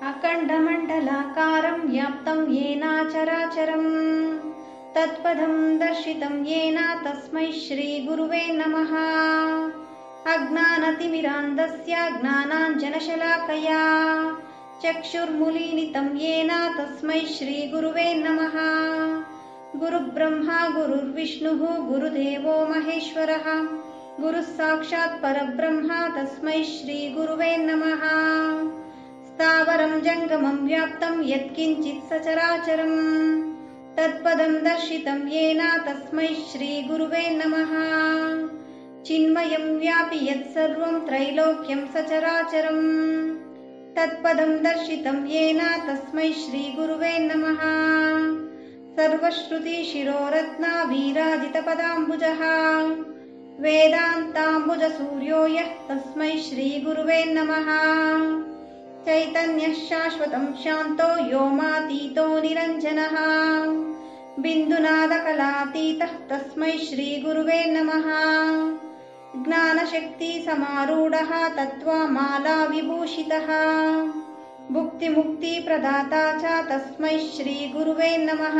अखण्डमण्डलाकारं व्याप्तं येन चराचरं तत्पदं दर्शितं येन तस्मै श्रीगुरुवे नमः। अज्ञानतिमिरान्धस्य ज्ञानाञ्जनशलाकया चक्षुर्मीलितं येन तस्मै श्रीगुरुवे नमः। गुरुब्रह्मा गुरुर्विष्णुः गुरुदेवो महेश्वरः गुरुः साक्षात् परब्रह्म तस्मै श्रीगुरुवे नमः। स्थावरं जङ्गमं व्याप्तं यत्किञ्चित् सचराचरं तत्पदं दर्शितं येन तस्मै श्रीगुरुवे नमः। चिन्मयं व्यापि यत्सर्वं त्रैलोक्यं सचराचरं तत्पदं दर्शितं येन तस्मै श्रीगुरुवे नमः। सर्वश्रुतिशिरोरत्नाभिराजितपदाम्बुजः वेदान्ताम्बुजसूर्यो यः तस्मै श्रीगुरुवे नमः। चैतन्यः शाश्वतं शान्तो व्योमातीतो निरञ्जनः बिन्दुनादकलातीतः तस्मै श्रीगुरुवे नमः। ज्ञानशक्तिसमारूढः तत्त्वमालाविभूषितः भुक्तिमुक्तिप्रदाता च तस्मै श्रीगुरुवे नमः।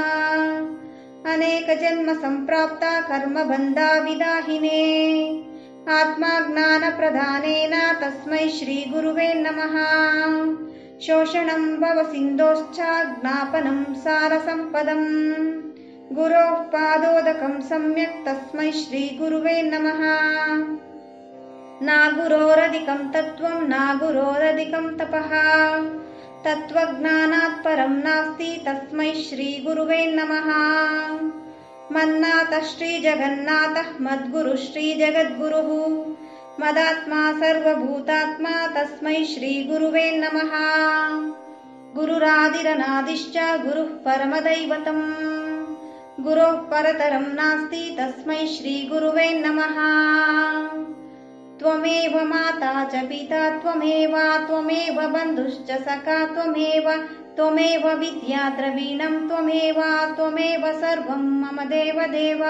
अनेकजन्मसम्प्राप्ता कर्मबन्धाविदाहिने आत्माज्ञानप्रदानेन तस्मै श्रीगुरुवे नमः। शोषणं भवसिन्धोश्च ज्ञापनं सारसम्पदम् गुरोः पादोदकं सम्यक् तस्मै श्रीगुरुवे नमः। नागुरोरधिकं तत्त्वं नागुरोरधिकं तपः तत्त्वज्ञानात् परं नास्ति तस्मै श्रीगुरुवे नमः। मन्नाथः श्रीजगन्नाथः मद्गुरुः श्रीजगद्गुरुः मदात्मा सर्वभूतात्मा तस्मै श्रीगुरुवे नमः। गुरुरादिरनादिश्च गुरुः परमदैवतम् गुरोः परतरं नास्ति तस्मै श्रीगुरुवे नमः। त्वमेव माता च पिता त्वमेव बन्धुश्च सखा त्वमेव विद्या द्रवीणं त्वमेव सर्वं मम देवदेव।